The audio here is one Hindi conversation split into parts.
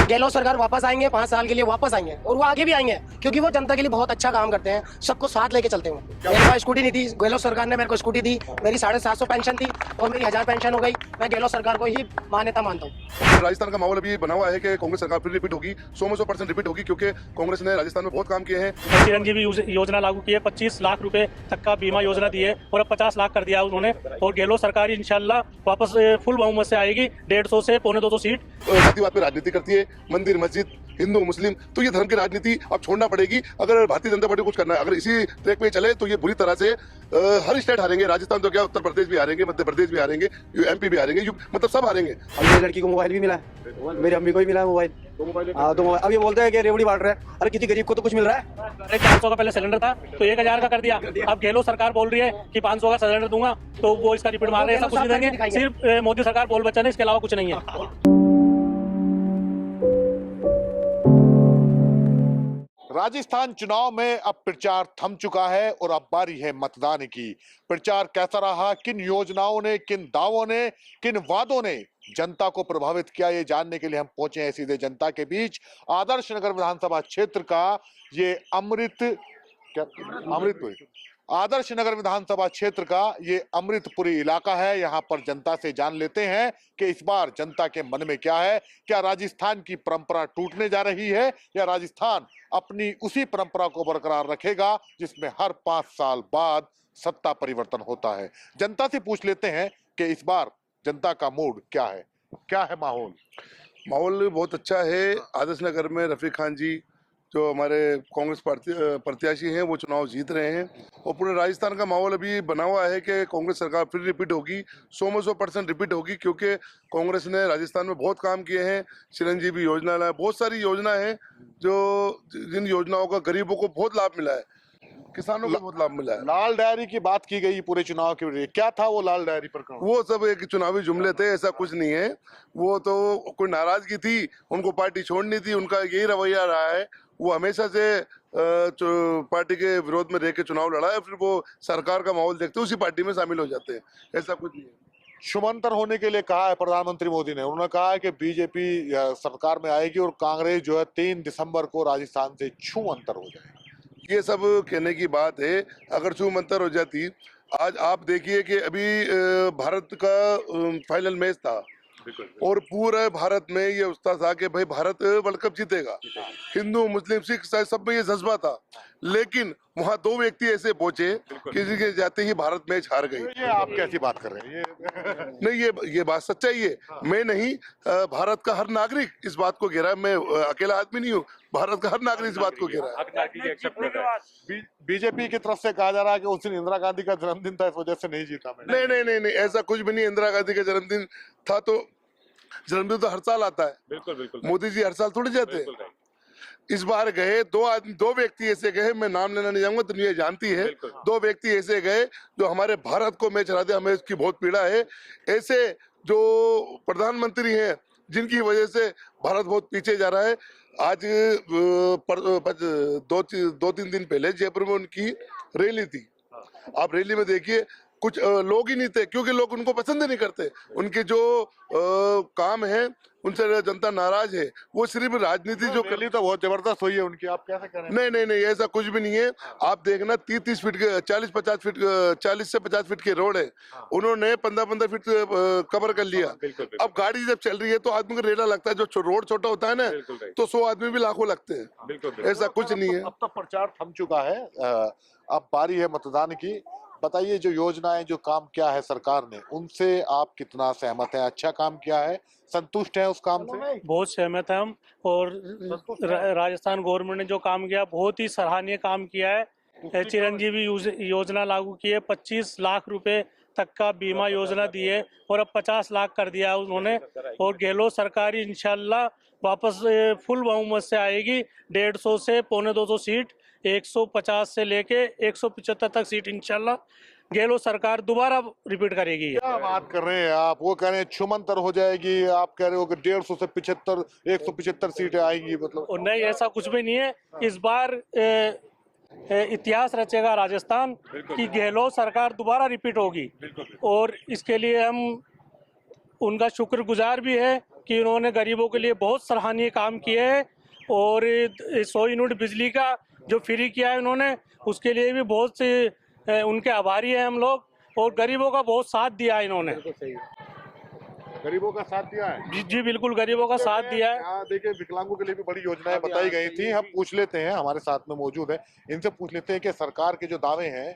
गहलोत सरकार वापस आएंगे, 5 साल के लिए वापस आएंगे और वो आगे भी आएंगे क्योंकि वो जनता के लिए बहुत अच्छा काम करते हैं, सबको साथ लेके चलते हैं। मेरे पास स्कूटी नहीं थी, गहलोत सरकार ने मेरे को स्कूटी दी, मेरी 750 पेंशन थी और मेरी 1000 पेंशन हो गई। मैं गहलोत सरकार को ही मान्यता मानता हूँ। राजस्थान का माहौल अभी बना हुआ है कि कांग्रेस सरकार फिर रिपीट होगी, 100% रिपीट होगी, क्योंकि कांग्रेस ने राजस्थान में बहुत काम किए हैं। चिरंजीवी योजना लागू की है, 25 लाख रुपए तक का बीमा योजना दी है और अब 50 लाख कर दिया उन्होंने। और गहलोत सरकार इंशाल्लाह वापस फुल बहुमत से आएगी, 150 से 250 सीट। जातिवाद पे राजनीति करती है, मंदिर मस्जिद हिंदू मुस्लिम, तो ये धर्म की राजनीति अब छोड़ना पड़ेगी अगर भारतीय जनता पार्टी को कुछ करना है। अगर इसी ट्रैक पे चले तो ये बुरी तरह से हर स्टेट हारेंगे। राजस्थान तो क्या, उत्तर प्रदेश भी हारेंगे, मध्य प्रदेश भी हारेंगे, एमपी भी हारेंगे, मतलब सब हारेंगे। मेरी लड़की को मोबाइल भी मिला है, मेरी अम्मी को भी मिला है मोबाइल। हाँ, तो अब ये बोलते हैं कि रेवड़ी बांट रहे हैं। अरे किसी गरीब को तो कुछ मिल रहा है। 400 का पहले सिलेंडर था तो 1000 का कर दिया। अब गहलोत सरकार बोल रही है कि 500 का सिलेंडर दूंगा, तो वो इसका रिपीट मार रहे हैं, सब कुछ देंगे। सिर्फ मोदी सरकार बोल बच्चा है, इसके अलावा कुछ नहीं है। राजस्थान चुनाव में अब प्रचार थम चुका है और अब बारी है मतदान की। प्रचार कैसा रहा, किन योजनाओं ने, किन दावों ने, किन वादों ने जनता को प्रभावित किया, ये जानने के लिए हम पहुंचे हैं सीधे जनता के बीच। आदर्श नगर विधानसभा क्षेत्र का ये आदर्श नगर विधानसभा क्षेत्र का ये अमृतपुरी इलाका है। यहाँ पर जनता से जान लेते हैं कि इस बार जनता के मन में क्या है। क्या राजस्थान की परंपरा टूटने जा रही है या राजस्थान अपनी उसी परंपरा को बरकरार रखेगा जिसमें हर 5 साल बाद सत्ता परिवर्तन होता है। जनता से पूछ लेते हैं कि इस बार जनता का मूड क्या है माहौल। माहौल बहुत अच्छा है। आदर्श नगर में रफीक खान जी जो हमारे कांग्रेस प्रत्याशी हैं वो चुनाव जीत रहे हैं और पूरे राजस्थान का माहौल अभी बना हुआ है कि कांग्रेस सरकार फिर रिपीट होगी, 100% रिपीट होगी, क्योंकि कांग्रेस ने राजस्थान में बहुत काम किए हैं। चिरंजीवी योजना लाए, बहुत सारी योजना है जिन योजनाओं का गरीबों को बहुत लाभ मिला है, किसानों को बहुत लाभ मिला है। लाल डायरी की बात की गई पूरे चुनाव के लिए, क्या था वो लाल डायरी प्रकरण? वो सब एक चुनावी जुमले थे, ऐसा कुछ नहीं है। वो तो कोई नाराजगी थी, उनको पार्टी छोड़नी थी, उनका यही रवैया रहा है। वो हमेशा से पार्टी के विरोध में रह के चुनाव लड़ा है, फिर वो सरकार का माहौल देखते उसी पार्टी में शामिल हो जाते हैं, ऐसा कुछ नहीं है। शुभंतर होने के लिए कहा है प्रधानमंत्री मोदी ने। उन्होंने कहा है कि बीजेपी सरकार में आएगी और कांग्रेस जो है 3 दिसंबर को राजस्थान से छूमंतर हो जाएगी। ये सब कहने की बात है। अगर छूमंतर हो जाती, आज आप देखिए कि अभी भारत का फाइनल मैच था और पूरे भारत में ये उत्साह था कि भाई भारत वर्ल्ड कप जीतेगा। हिंदू मुस्लिम सिख सब में ये जज्बा था, लेकिन वहाँ 2 व्यक्ति ऐसे पहुंचे किसी के जाते ही भारत मैच हार गई। ये आप कैसी बात कर रहे हैं? नहीं, ये बात सच्चाई है। मैं नहीं, भारत का हर नागरिक इस बात को कह रहा है। मैं अकेला आदमी नहीं हूँ, भारत का हर नागरिक इस बात को कह रहा है। बीजेपी की तरफ से कहा जा रहा है कि उस दिन इंदिरा गांधी का जन्मदिन था, इस वजह से नहीं जीता मैं। नहीं, ऐसा कुछ भी नहीं। इंदिरा गांधी का जन्मदिन था तो जन्मदिन तो हर साल आता है। बिल्कुल। मोदी जी हर साल थोड़ी जाते हैं। इस बार गए 2 व्यक्ति ऐसे गए, मैं नाम लेना नहीं चाहूंगा, दुनिया जानती है। 2 व्यक्ति ऐसे गए जो हमारे भारत को मैच हरा दे, हमें इसकी बहुत पीड़ा है। ऐसे जो प्रधानमंत्री हैं जिनकी वजह से भारत बहुत पीछे जा रहा है। आज 2-3 दिन पहले जयपुर में उनकी रैली थी। आप रैली में देखिए, कुछ लोग ही नहीं थे, क्योंकि लोग उनको पसंद ही नहीं करते। उनके जो काम है उनसे जनता नाराज है। वो सिर्फ राजनीति जो रैली तो बहुत जबरदस्त हुई है उनकी, आप कैसे करें? नहीं, ऐसा कुछ भी नहीं है। आप देखना 30-30 फीट के 40-50 फीट 40 से 50 फीट के रोड है, उन्होंने 15-15 फीट कवर कर लिया। अब गाड़ी जब चल रही है तो आदमी को रेला लगता है। जो रोड छोटा होता है ना, तो 100 आदमी भी लाखों लगते हैं। ऐसा कुछ नहीं है। अब तो प्रचार थम चुका है, अब बारी है मतदान की। बताइए, जो योजनाएं, जो काम किया है सरकार ने, उनसे आप कितना सहमत हैं? अच्छा काम किया है, संतुष्ट हैं उस काम से? बहुत सहमत हैं हम। और राजस्थान गवर्नमेंट ने जो काम किया बहुत ही सराहनीय काम किया है। चिरंजीवी योजना लागू की है, 25 लाख रुपए तक का बीमा योजना दी है और अब 50 लाख कर दिया उन्होंने। और गहलोत सरकार इंशाल्लाह वापस फुल बहुमत से आएगी, 150 से 250 सीट, 150 से लेके 175 तक सीट इंशाल्लाह गहलोत सरकार दोबारा रिपीट करेगी। क्या बात कर रहे हैं आप? वो कह रहे हैं छुमंतर हो जाएगी, आप कह रहे हो कि 150 से 75 175 सीटें आएंगी, मतलब? और नहीं, ऐसा कुछ भी नहीं है। इस बार इतिहास रचेगा राजस्थान की गहलोत सरकार दोबारा रिपीट होगी और इसके लिए हम उनका शुक्रगुजार भी है कि उन्होंने गरीबों के लिए बहुत सराहनीय काम किए हैं। और 100 यूनिट बिजली का जो फ्री किया है उन्होंने, उसके लिए भी बहुत से उनके आभारी हैं हम लोग। और गरीबों का बहुत साथ दिया है इन्होंने। गरीबों का साथ दिया है। जी बिल्कुल, गरीबों का साथ दिया है। यहाँ देखिए, विकलांगों के लिए भी बड़ी योजनाएं बताई गई थी। हम पूछ लेते हैं, हमारे साथ में मौजूद है, इनसे पूछ लेते हैं कि सरकार के जो दावे हैं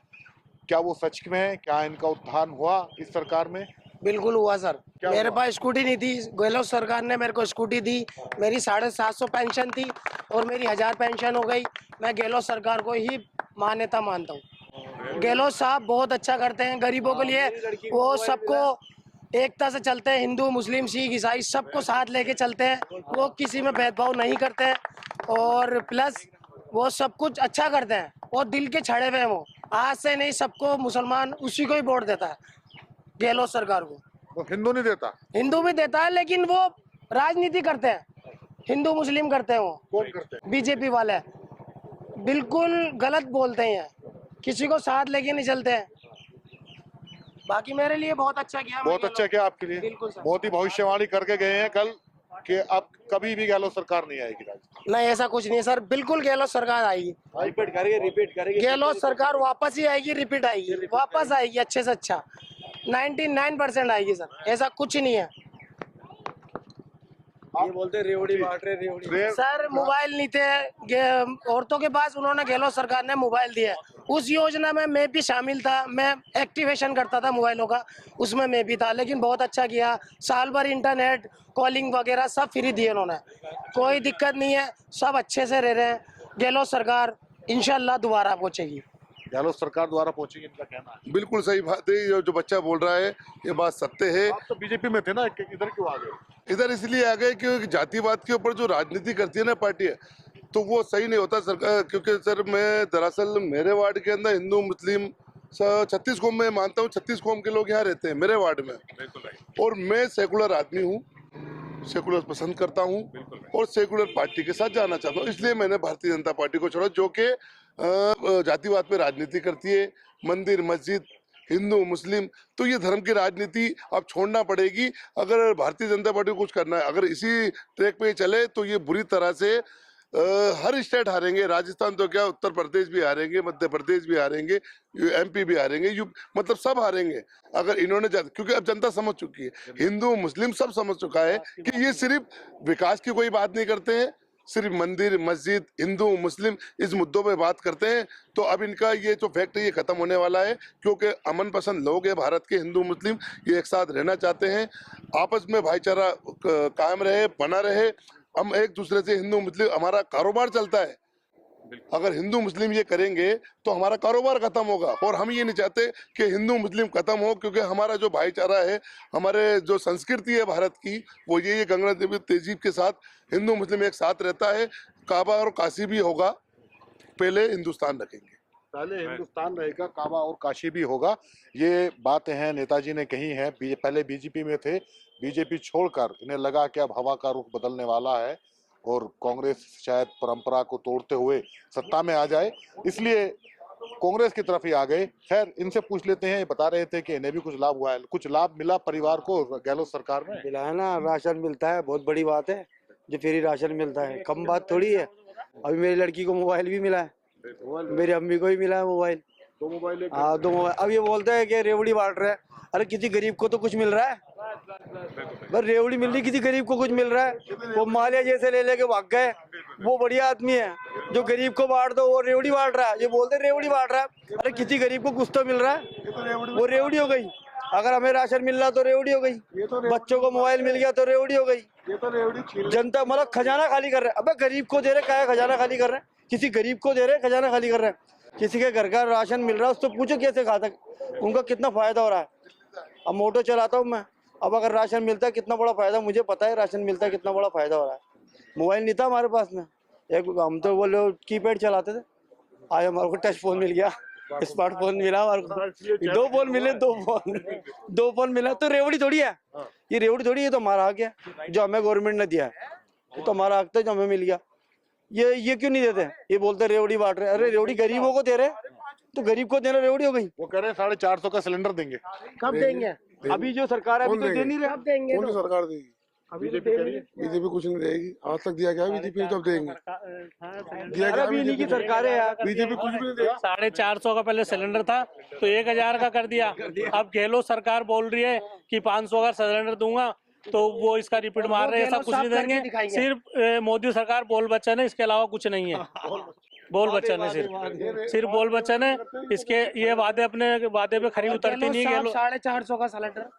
क्या वो सच में है, क्या इनका उत्थान हुआ इस सरकार में? बिल्कुल हुआ सर। क्या मेरे हुआ? पास स्कूटी नहीं थी, गहलोत सरकार ने मेरे को स्कूटी दी। मेरी 750 पेंशन थी और मेरी 1000 पेंशन हो गई। मैं गहलोत सरकार को ही मान्यता मानता हूँ। गहलोत साहब बहुत अच्छा करते हैं गरीबों के लिए। वो सबको एकता से चलते हैं, हिंदू मुस्लिम सिख ईसाई सबको साथ लेके चलते हैं। वो किसी में भेदभाव नहीं करते हैं और प्लस वो सब कुछ अच्छा करते हैं और दिल के छड़े हुए हैं। वो आज से नहीं, सबको मुसलमान उसी को ही वोट देता है, गहलोत सरकार को। वो हिंदू नहीं देता? हिंदू भी देता है लेकिन वो राजनीति करते हैं, हिंदू मुस्लिम करते हैं। वो कौन करते हैं? बीजेपी वाले बिल्कुल गलत बोलते हैं, किसी को साथ लेके नहीं चलते हैं। बाकी मेरे लिए बहुत अच्छा किया। बहुत अच्छा किया आपके लिए। बिल्कुल सर। बहुत ही भविष्यवाणी करके गए हैं कल कि अब कभी भी गहलोत सरकार नहीं आएगी राजस्थान। नहीं, ऐसा कुछ नहीं है सर, बिल्कुल गहलोत सरकार आएगी। रिपीट करेंगे गहलोत सरकार वापस ही आएगी, रिपीट आएगी, वापस आएगी अच्छे से अच्छा। 99% आएगी सर, ऐसा कुछ नहीं है। ये बोलते रेवड़ी बांट रहे, रेवड़ी। सर मोबाइल नहीं थे औरतों के पास, उन्होंने गहलोत सरकार ने मोबाइल दिया। उस योजना में मैं भी शामिल था, मैं एक्टिवेशन करता था मोबाइलों का, उसमें मैं भी था। लेकिन बहुत अच्छा किया, साल भर इंटरनेट कॉलिंग वगैरह सब फ्री दिए उन्होंने। कोई दिक्कत नहीं है, सब अच्छे से रह रहे हैं। गहलोत सरकार इंशाल्लाह दोबारा पहुंचेगी। गहलोत सरकार द्वारा पहुंचेगी, इनका कहना है। बिल्कुल सही बात है। ये जो बच्चा बोल रहा है ये बात सत्य है। आप तो बीजेपी में थे ना, इधर क्यों आ गए? इधर इसलिए आ गए क्योंकि जातिवाद के ऊपर जो राजनीति करती है ना पार्टी है, तो वो सही नहीं होता सरकार। क्योंकि सर मैं दरअसल मेरे वार्ड के अंदर हिंदू मुस्लिम 36 कौम में मानता हूँ, 36 कौम के लोग यहाँ रहते हैं मेरे वार्ड में। और मैं सेकुलर आदमी हूँ, सेकुलर पसंद करता हूँ और सेकुलर पार्टी के साथ जाना चाहता हूँ। इसलिए मैंने भारतीय जनता पार्टी को छोड़ा, जो कि जातिवाद पे राजनीति करती है। मंदिर मस्जिद हिंदू मुस्लिम, तो ये धर्म की राजनीति अब छोड़ना पड़ेगी अगर भारतीय जनता पार्टी को कुछ करना है। अगर इसी ट्रैक पे चले तो ये बुरी तरह से हर स्टेट हारेंगे। राजस्थान तो क्या, उत्तर प्रदेश भी हारेंगे, मध्य प्रदेश भी हारेंगे, MP भी हारेंगे, मतलब सब हारेंगे अगर इन्होंने क्योंकि अब जनता समझ चुकी है, हिंदू मुस्लिम सब समझ चुका है कि ये सिर्फ विकास की कोई बात नहीं करते हैं, सिर्फ मंदिर मस्जिद हिंदू मुस्लिम इस मुद्दों पे बात करते हैं। तो अब इनका ये जो फैक्ट है ये खत्म होने वाला है, क्योंकि अमन पसंद लोग हैं भारत के, हिंदू मुस्लिम ये एक साथ रहना चाहते हैं, आपस में भाईचारा कायम रहे, बना रहे। हम एक दूसरे से, हिंदू मुस्लिम हमारा कारोबार चलता है, अगर हिंदू मुस्लिम ये करेंगे तो हमारा कारोबार खत्म होगा। और हम ये नहीं चाहते कि हिंदू मुस्लिम खत्म हो, क्योंकि हमारा जो भाईचारा है, हमारे जो संस्कृति है भारत की, वो ये गंगा देवी तहजीब के साथ हिंदू मुस्लिम एक साथ रहता है। काबा और काशी भी होगा, पहले हिंदुस्तान रखेंगे, पहले हिंदुस्तान रहेगा, काबा और काशी भी होगा। ये बातें हैं नेताजी ने कही हैं। पहले बीजेपी में थे, बीजेपी छोड़कर इन्हें लगा कि अब हवा का रुख बदलने वाला है और कांग्रेस शायद परंपरा को तोड़ते हुए सत्ता में आ जाए, इसलिए कांग्रेस की तरफ ही आ गए। खैर, इनसे पूछ लेते हैं। ये बता रहे थे कि इन्हें भी कुछ लाभ हुआ है, कुछ लाभ मिला परिवार को गहलोत सरकार में? मिला है ना, राशन मिलता है, बहुत बड़ी बात है जो फ्री राशन मिलता है, कम बात थोड़ी है। अभी मेरी लड़की को मोबाइल भी मिला है, मेरी अम्मी को भी मिला है मोबाइल। 2 मोबाइल? हाँ, 2 मोबाइल। अब ये बोलते हैं कि रेवड़ी बांट रहे हैं, अरे किसी गरीब को तो कुछ मिल रहा है, बस रेवड़ी मिल रही, किसी गरीब को कुछ मिल रहा है। वो मालिया जैसे ले लेके भाग गए, वो बढ़िया आदमी है। जो गरीब को बांट दो वो रेवड़ी बांट रहा है, ये बोलते रेवड़ी बांट रहा है, अरे किसी गरीब को कुछ तो मिल रहा है, वो रेवड़ी हो गई। अगर हमें राशन मिल रहा तो रेवड़ी हो गई, बच्चों को मोबाइल मिल गया तो रेवड़ी हो गई। जनता मतलब खजाना खाली कर रहे हैं। अबे गरीब को दे रहे, क्या खजाना खाली कर रहे हैं? किसी गरीब को दे रहे, खजाना खाली कर रहे हैं। किसी के घर का राशन मिल रहा है, उससे पूछो कैसे खाता है, उनका कितना फायदा हो रहा है। अब मोटो चलाता हूँ मैं, अब अगर राशन मिलता है कितना बड़ा फायदा, मुझे पता है राशन मिलता है कितना बड़ा फायदा हो रहा है। मोबाइल नहीं था हमारे पास में, एक हम तो वो लोग कीपैड चलाते थे, आज हमारे को टच फोन मिल गया, स्मार्टफोन मिला हमारे को। 2 फोन मिले, 2 फोन मिला। तो रेवड़ी थोड़ी है ये, रेवड़ी थोड़ी है, तो हमारा हक है जो हमें गवर्नमेंट ने दिया है, तो हमारा हक था जो हमें मिल गया। ये क्यों नहीं देते? ये बोलते रेवड़ी बांट रहे, अरे रेवड़ी गरीबों को दे रहे, तो गरीब को देना रेवड़ी हो गई। वो कह रहे हैं 450 का सिलेंडर देंगे। कब देंगे? अभी जो सरकार है अभी कौन तो दे नहीं रहे। अब देंगे कौन सी तो। सरकार देगी? अभी तो दे नहीं रहे। बीजेपी कुछ नहीं देगी, आज तक दिया क्या बीजेपी ने, तो अब देंगे। दिया अरे क्या अभी इन्हीं की सरकार है यार। बीजेपी कुछ भी नहीं देगी। 450 का पहले सिलेंडर था तो 1000 का कर दिया। अब गहलोत सरकार बोल रही है कि 500 का सिलेंडर दूंगा, तो वो इसका रिपीट मार रहे हैं, सब कुछ नहीं देंगे। सिर्फ मोदी सरकार बोल बच्चन है, इसके अलावा कुछ नहीं है। बोल बच्चन है, सिर्फ बोल बच्चन है। इसके ये वादे अपने वादे पे खरी उतरती नहीं है। गहलोत 450 का सिलेंडर,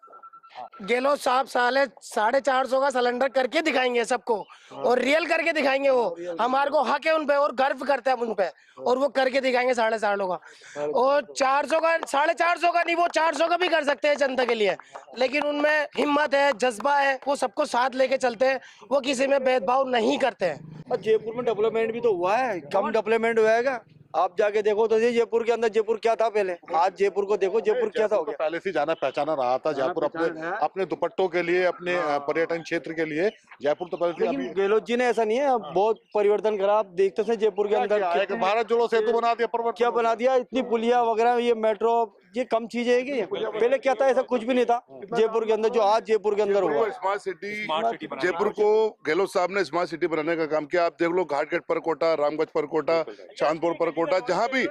गहलोत साहब 450 का सिलेंडर करके दिखाएंगे सबको, और रियल करके दिखाएंगे। वो हमारे को हक है उन पे और गर्व करते हैं उन पे, और वो करके दिखाएंगे 450 का। और 400 का, 450 का नहीं, वो 400 का भी कर सकते हैं जनता के लिए, लेकिन उनमें हिम्मत है, जज्बा है, वो सबको साथ लेके चलते हैं, वो किसी में भेदभाव नहीं करते हैं। और जयपुर में डेवलपमेंट भी तो हुआ है, कम डेवलपमेंट हुआ है। आप जाके देखो तो ये जयपुर के अंदर जयपुर क्या था पहले, आज जयपुर को देखो जयपुर क्या था हो तो गया। पहले से जाना पहचाना रहा था जयपुर, अपने दुपट्टों के लिए, अपने पर्यटन क्षेत्र के लिए जयपुर तो पहले से। लेकिन गहलोत जी ने ऐसा नहीं है, अब बहुत परिवर्तन करा। आप देखते थे जयपुर के अंदर भारत जोड़ो सेतु बना दिया, परिवर्तन क्या बना दिया, इतनी पुलिया वगैरह, ये मेट्रो, ये कम चीजें है कि पहले क्या था, ऐसा कुछ भी नहीं था जयपुर के अंदर जो आज जयपुर के अंदर हुआ। स्मार्ट सिटी जयपुर को गहलोत साहब ने स्मार्ट सिटी बनाने का काम किया। आप देख लो, घाटगेट परकोटा, रामगंज परकोटा, चांदपुर परकोटा, जहाँ भी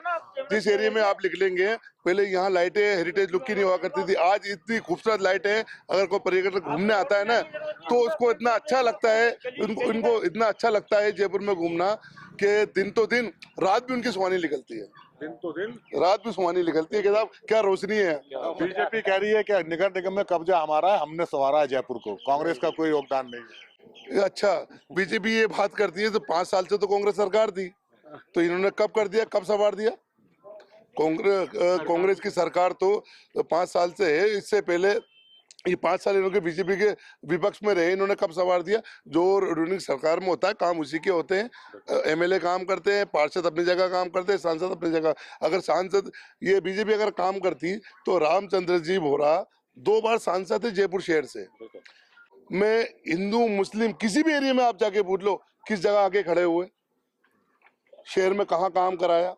जिस एरिया में आप लिख लेंगे, पहले यहाँ लाइटें हेरिटेज लुक की नहीं हुआ करती थी, आज इतनी खूबसूरत लाइटें। अगर कोई पर्यटक घूमने आता है ना, तो उसको इतना अच्छा लगता है, इनको इतना अच्छा लगता है जयपुर में घूमना कि दिन तो दिन रात भी उनकी सुहानी निकलती है। दिन तो दिन रात भी सुहानी निकलती है कि साहब क्या रोशनी है। बीजेपी कह रही है कि नगर निगम में कब्जा हमारा है, हमने संवारा है जयपुर को, कांग्रेस का कोई योगदान नहीं है। अच्छा, बीजेपी ये बात करती है तो 5 साल से तो कांग्रेस सरकार थी, तो इन्होंने कब कर दिया, कब संवार दिया? कांग्रेस की सरकार तो 5 साल से है, इससे पहले ये 5 साल इन्होंने बीजेपी के विपक्ष में रहे, इन्होंने कब संवार दिया? जो रूलिंग सरकार में होता है, काम उसी के होते हैं। एमएलए काम करते हैं, पार्षद अपनी जगह काम करते हैं, सांसद अपनी जगह। अगर सांसद, ये बीजेपी अगर काम करती तो रामचंद्र जी बोरा 2 बार सांसद थे जयपुर शहर से। मैं हिंदू मुस्लिम किसी भी एरिया में आप जाके पूछ लो, किस जगह आके खड़े हुए, शहर में कहाँ काम कराया,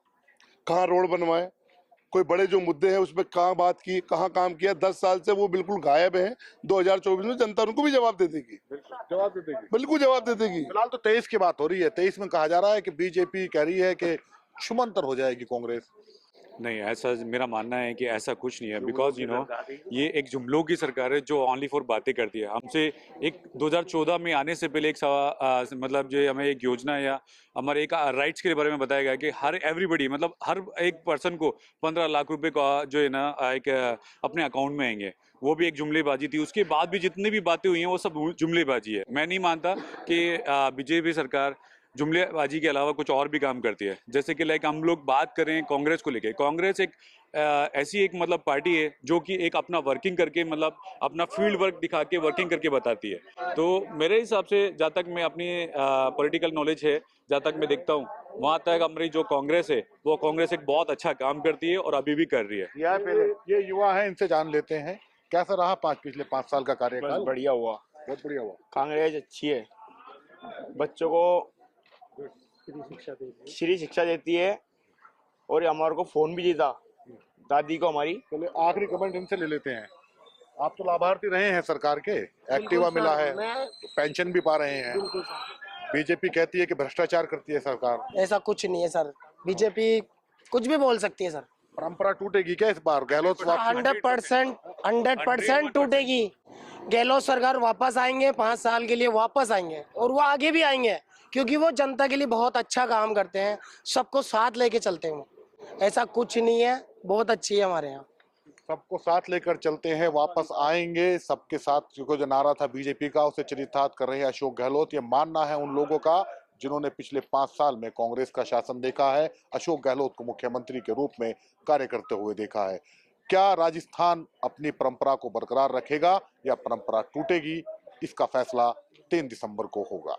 कहाँ रोड बनवाए, कोई बड़े जो मुद्दे हैं उसमें कहाँ बात की, कहाँ काम किया। 10 साल से वो बिल्कुल गायब है। 2024 में जनता उनको भी जवाब दे देगी, बिल्कुल जवाब दे देगी। फिलहाल तो 23 की बात हो रही है। 23 में कहा जा रहा है कि बीजेपी कह रही है कि छुमंतर हो जाएगी कांग्रेस। नहीं, ऐसा मेरा मानना है कि ऐसा कुछ नहीं है, बिकॉज ये एक जुमलों की सरकार है जो ओनली फॉर बातें करती है। हमसे एक 2014 में आने से पहले एक मतलब जो हमें एक योजना या हमारे एक राइट्स के बारे में बताया गया कि हर एवरीबडी, मतलब हर एक पर्सन को 15 लाख रुपए का जो है ना एक अपने अकाउंट में आएंगे। वो भी एक जुमलेबाजी थी। उसके बाद भी जितनी भी बातें हुई हैं वो सब जुमलेबाजी है। मैं नहीं मानता कि बीजेपी सरकार जुमलेबाजी के अलावा कुछ और भी काम करती है। जैसे कि लाइक हम लोग बात करें कांग्रेस को लेके, कांग्रेस एक ऐसी एक मतलब पार्टी है जो कि एक अपना वर्किंग करके, मतलब अपना फील्ड वर्क दिखा के वर्किंग करके बताती है। तो मेरे हिसाब से जहाँ तक मैं अपनी पॉलिटिकल नॉलेज है, जहाँ तक मैं देखता हूँ, वहाँ तक हमारी जो कांग्रेस है वो कांग्रेस एक बहुत अच्छा काम करती है और अभी भी कर रही है। ये युवा है, इनसे जान लेते हैं कैसा रहा पिछले 5 साल का कार्यकाल। बढ़िया हुआ, बहुत बढ़िया हुआ। कांग्रेस अच्छी है, बच्चों को फ्री शिक्षा देती है, और हमारे को फोन भी देता, दादी को हमारी। चलिए आखिरी कमेंट इनसे ले लेते हैं। आप तो लाभार्थी रहे हैं सरकार के, एक्टिवा मिला है, पेंशन भी पा रहे हैं। बीजेपी कहती है कि भ्रष्टाचार करती है सरकार। ऐसा कुछ नहीं है सर, बीजेपी कुछ भी बोल सकती है सर। परंपरा टूटेगी क्या इस बार? गहलोत 100% टूटेगी। गहलोत सरकार वापस आएंगे, 5 साल के लिए वापस आएंगे, और वो आगे भी आएंगे, क्योंकि वो जनता के लिए बहुत अच्छा काम करते हैं, सबको साथ लेके चलते हैं। ऐसा कुछ नहीं है, बहुत अच्छी है हमारे यहाँ। सबको साथ लेकर चलते हैं, वापस आएंगे सबके साथ, क्योंकि जो नारा था बीजेपी का उसे चरितार्थ कर रहे हैं अशोक गहलोत। ये मानना है उन लोगों का जिन्होंने पिछले 5 साल में कांग्रेस का शासन देखा है, अशोक गहलोत को मुख्यमंत्री के रूप में कार्य करते हुए देखा है। क्या राजस्थान अपनी परंपरा को बरकरार रखेगा या परंपरा टूटेगी, इसका फैसला 3 दिसंबर को होगा।